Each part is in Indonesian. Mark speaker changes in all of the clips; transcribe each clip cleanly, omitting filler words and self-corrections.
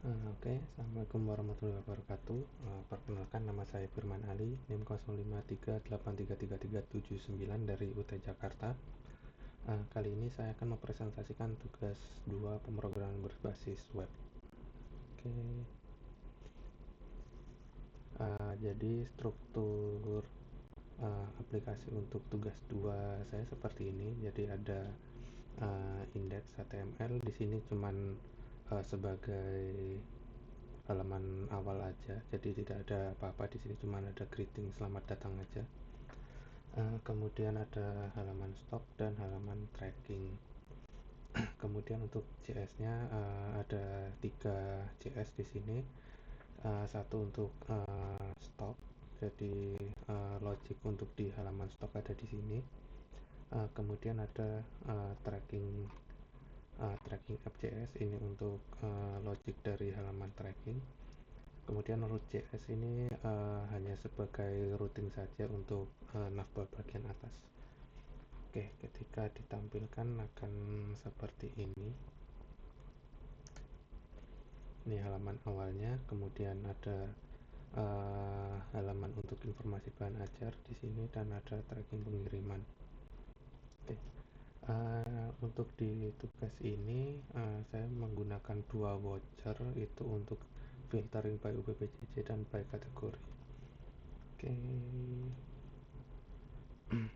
Speaker 1: Oke, Assalamualaikum warahmatullahi wabarakatuh. Perkenalkan, nama saya Firman Ali, NIM 0538333379 dari UT Jakarta. Kali ini saya akan mempresentasikan tugas 2 pemrograman berbasis web. Oke, jadi struktur aplikasi untuk tugas 2 saya seperti ini. Jadi ada index HTML di sini cuman sebagai halaman awal aja, jadi tidak ada apa-apa di sini, cuma ada greeting selamat datang aja. Kemudian ada halaman stock dan halaman tracking. Kemudian untuk JS-nya ada 3 JS di sini. Satu untuk stock, jadi logic untuk di halaman stock ada di sini. Kemudian ada tracking app.js, ini untuk logic dari halaman tracking. Kemudian root.js ini hanya sebagai routing saja untuk navbar bagian atas. Oke, ketika ditampilkan akan seperti ini. Ini halaman awalnya, kemudian ada halaman untuk informasi bahan ajar di sini dan ada tracking pengiriman. Oke. Untuk di tugas ini saya menggunakan 2 voucher, itu untuk filtering by UPPJJ dan by kategori. Oke.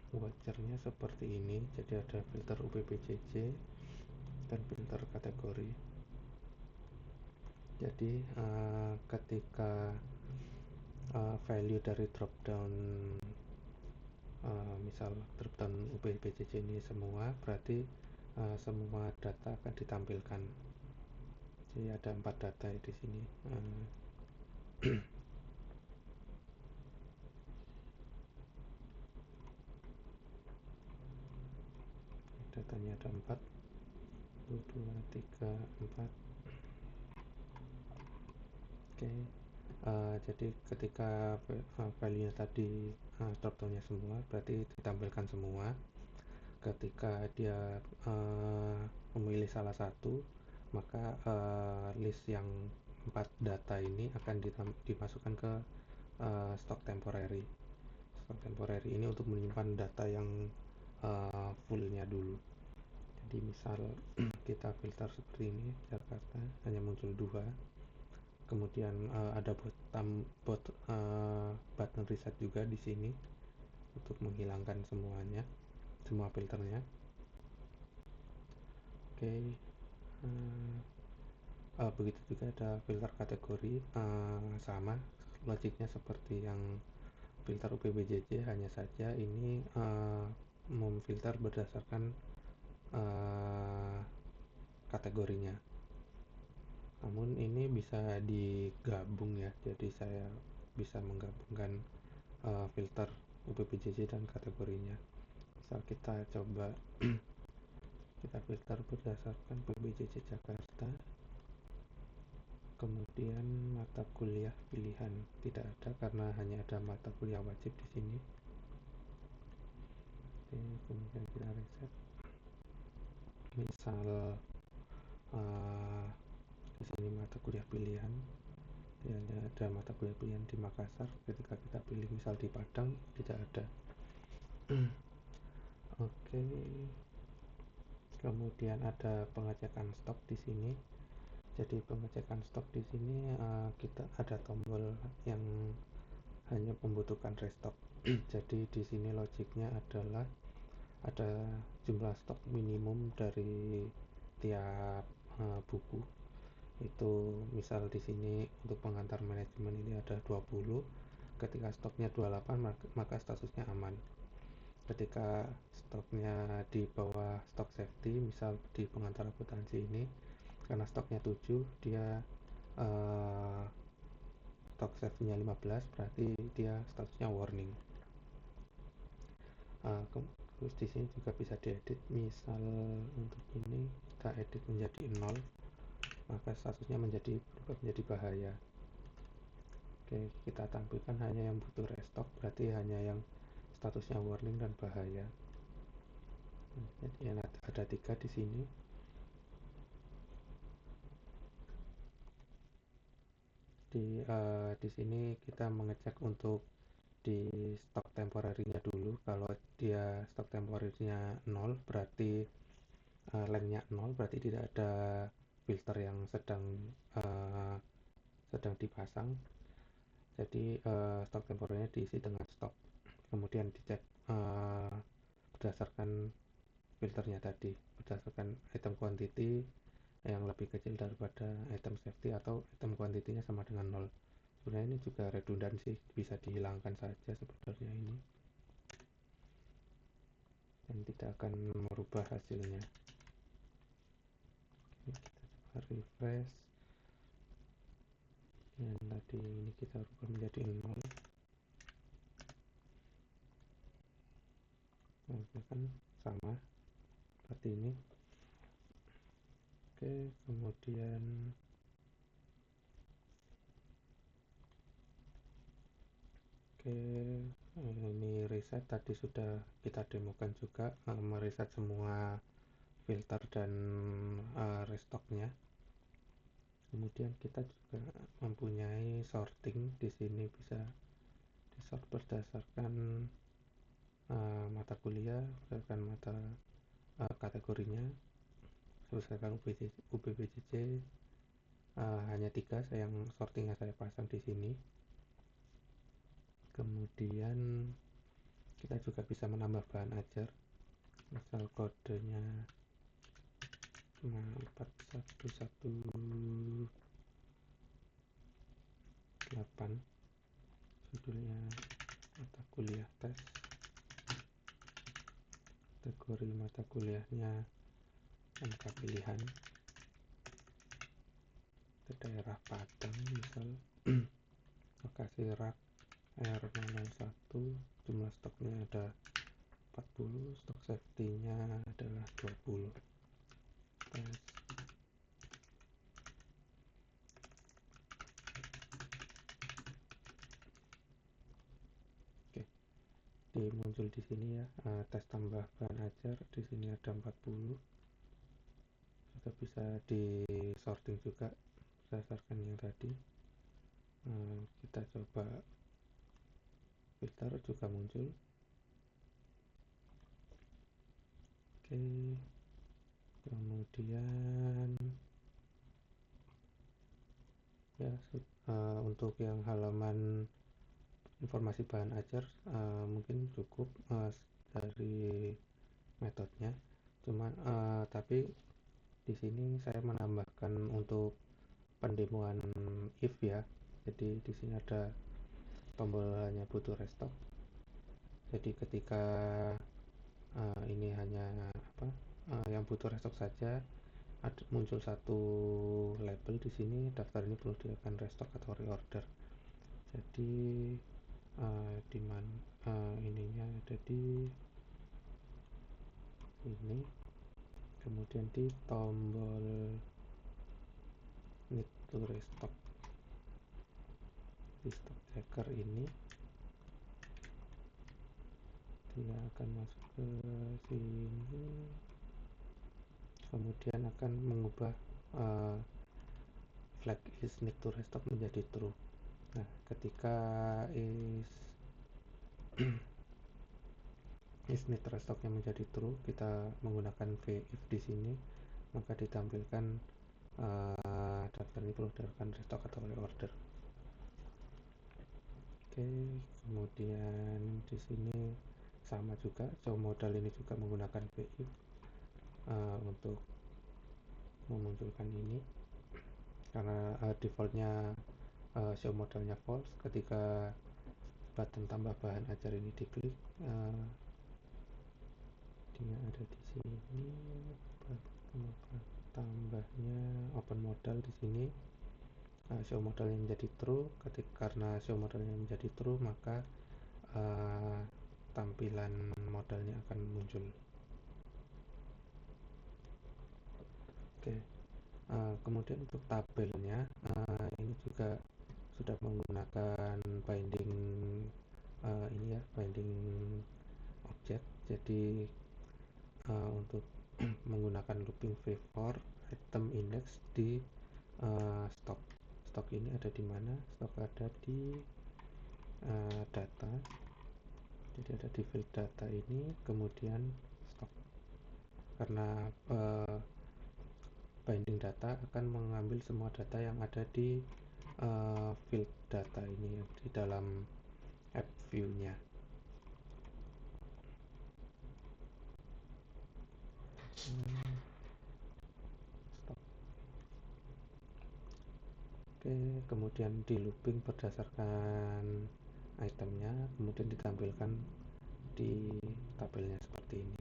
Speaker 1: Vouchernya seperti ini, jadi ada filter UPPJJ dan filter kategori. Jadi ketika value dari dropdown misal dropdown UPPJJ ini semua, berarti semua data akan ditampilkan. Jadi ada 4 data di sini. Datanya ada 4, 1, 2, 3, 4. Oke. Jadi ketika value tadi dropdownnya semua, berarti ditampilkan semua. Ketika dia memilih salah satu, maka list yang 4 data ini akan dimasukkan ke stok temporary. Stok temporary ini untuk menyimpan data yang fullnya dulu. Jadi misal kita filter seperti ini, Jakarta hanya muncul 2. Kemudian ada button reset juga di sini untuk menghilangkan semuanya, semua filternya. Oke. Begitu juga ada filter kategori, sama logiknya seperti yang filter UPPJJ, hanya saja ini memfilter berdasarkan kategorinya. Namun ini bisa digabung ya, jadi saya bisa menggabungkan filter UPPJJ dan kategorinya. Misal kita coba kita filter berdasarkan PBJJ Jakarta, kemudian mata kuliah pilihan tidak ada karena hanya ada mata kuliah wajib di sini. Oke, kemudian kita reset. Misal di sini mata kuliah pilihan, ya, ada mata kuliah pilihan di Makassar. Ketika kita pilih misal di Padang, tidak ada. Oke. Kemudian ada pengecekan stok di sini. Jadi pengecekan stok di sini kita ada tombol yang hanya membutuhkan restock. Jadi di sini logiknya adalah ada jumlah stok minimum dari tiap buku. Itu misal di sini untuk pengantar manajemen ini ada 20. Ketika stoknya 28, maka statusnya aman. Ketika stoknya di bawah stok safety, misal di pengantar akuntansi ini, karena stoknya 7, dia stok safety-nya 15, berarti dia statusnya warning. Terus di sini juga bisa diedit, misal untuk ini kita edit menjadi 0, maka statusnya berubah menjadi bahaya. Oke, kita tampilkan hanya yang butuh restock, berarti hanya yang statusnya warning dan bahaya. Jadi ada 3 di sini. Di sini kita mengecek untuk di stok temporarinya dulu. Kalau dia stok temporarinya 0, berarti lengthnya 0, berarti tidak ada filter yang uh, sedang dipasang. Jadi stok temporernya diisi dengan stok, kemudian dicek berdasarkan filternya tadi, berdasarkan item quantity yang lebih kecil daripada item safety atau item quantity-nya sama dengan 0. Sebenarnya ini juga redundan sih, bisa dihilangkan saja sebenarnya ini, dan tidak akan merubah hasilnya. Kita coba refresh, yang tadi ini kita rubah menjadi 0. Nah, kan sama seperti ini. Oke, kemudian ini reset tadi sudah kita demokan juga, mereset semua filter dan restocknya. Kemudian kita juga mempunyai sorting. Di sini bisa disort berdasarkan mata kuliah, berdasarkan mata kategorinya, berdasarkan UPBJJ. Hanya 3 yang sortingnya saya pasang di sini. Kemudian kita juga bisa menambah bahan ajar, misal kodenya 4118, judulnya mata kuliah tes, kategori mata kuliahnya MK pilihan, ke daerah Padang misal, lokasi rak R001, jumlah stoknya ada 40, stok safety-nya adalah 20. Tes. Oke, muncul di sini ya, tes tambah bahan ajar, di sini ada 40. Juga bisa di sorting juga berdasarkan yang tadi. Kita coba filter, juga muncul. Oke, kemudian ya untuk yang halaman informasi bahan ajar mungkin cukup dari metodenya. Cuman tapi di sini saya menambahkan untuk pendemoan if ya. Jadi di sini ada tombol hanya butuh restock. Jadi ketika ini hanya yang butuh restock saja, muncul satu label di sini, daftar ini perlu dilakukan restock atau reorder. Jadi di mana ininya ada di ini, kemudian di tombol need to restock di stock checker ini dia akan masuk ke sini, kemudian akan mengubah flag is need to restock menjadi true. Nah, ketika is need restocknya menjadi true, kita menggunakan if di sini, maka ditampilkan daftar ini perlu dilakukan restock atau reorder. Oke, kemudian di sini sama juga, show modal ini juga menggunakan if untuk memunculkan ini, karena defaultnya show modalnya false. Ketika button tambah bahan ajar ini diklik, dia ada di sini, tambahnya open modal di sini. Show modalnya menjadi true. Karena show modalnya menjadi true, maka tampilan modalnya akan muncul. Oke, kemudian untuk tabelnya ini juga sudah menggunakan binding ini ya, binding object. Jadi untuk menggunakan looping favor item index di stok stok ini ada di mana. Stok ada di data, jadi ada di field data ini, kemudian stok, karena binding data akan mengambil semua data yang ada di field data ini di dalam app view-nya. Oke, kemudian di looping berdasarkan itemnya, kemudian ditampilkan di tabelnya seperti ini.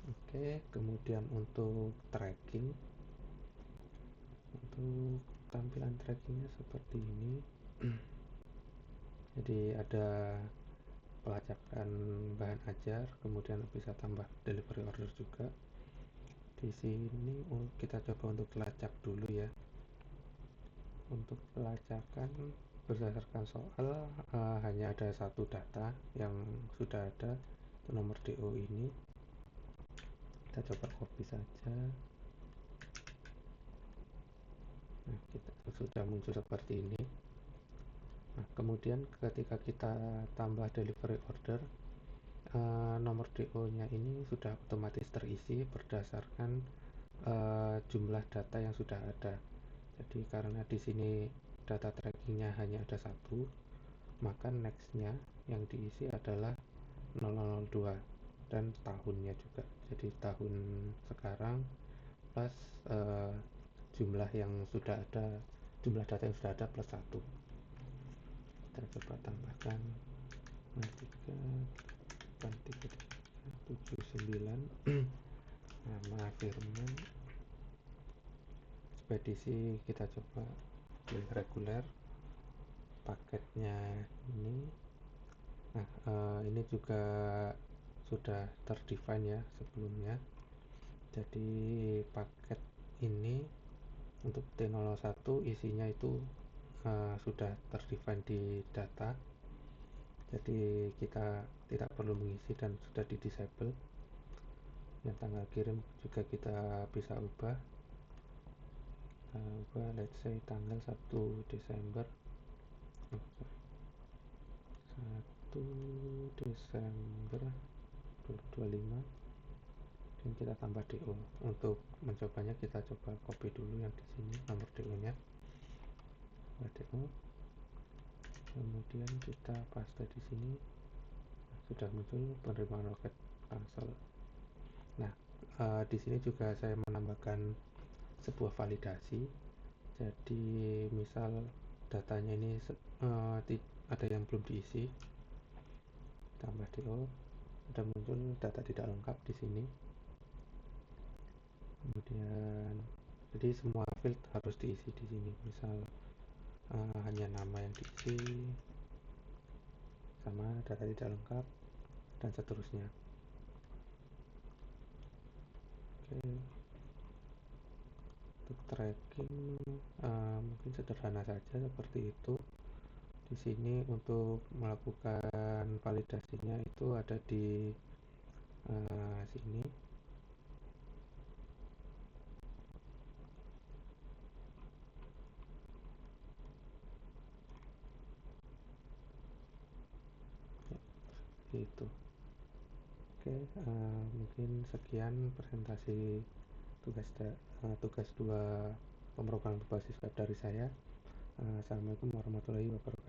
Speaker 1: Oke, kemudian untuk tracking, untuk tampilan trackingnya seperti ini. Jadi ada pelacakan bahan ajar, kemudian bisa tambah delivery order juga. Di sini kita coba untuk lacak dulu ya. Untuk pelacakan berdasarkan soal hanya ada satu data yang sudah ada, itu nomor DO ini. Kita coba copy saja. Nah, kita sudah muncul seperti ini. Nah, kemudian ketika kita tambah delivery order, nomor DO nya ini sudah otomatis terisi berdasarkan jumlah data yang sudah ada. Jadi karena di sini data trackingnya hanya ada satu, maka nextnya yang diisi adalah 002 dan tahunnya juga. Jadi tahun sekarang plus jumlah yang sudah ada, jumlah data yang sudah ada plus 1. Kita coba tambahkan 379 nama Firman, ekspedisi kita coba pilih reguler, paketnya ini. Nah, ini juga sudah terdefine ya sebelumnya. Jadi paket ini untuk T01 isinya itu sudah terdefine di data, jadi kita tidak perlu mengisi dan sudah di disable. Yang tanggal kirim juga kita bisa ubah, let's say tanggal 1 Desember 1 Desember 2025, dan kita tambah DO. Untuk mencobanya kita coba copy dulu yang di sini nomor DO nya, DO, kemudian kita paste di sini. Sudah muncul penerimaan roket cancel. Nah, di sini juga saya menambahkan sebuah validasi. Jadi misal datanya ini ada yang belum diisi, tambah DO, sudah muncul data tidak lengkap di sini. Kemudian jadi semua field harus diisi di sini. Misal hanya nama yang diisi, sama data tidak lengkap, dan seterusnya. Oke. Untuk tracking mungkin sederhana saja seperti itu. Di sini untuk melakukan validasinya itu ada di sini. Ya, gitu. Oke, mungkin sekian presentasi tugas 2 pemrograman berbasis web dari saya. Assalamualaikum warahmatullahi wabarakatuh.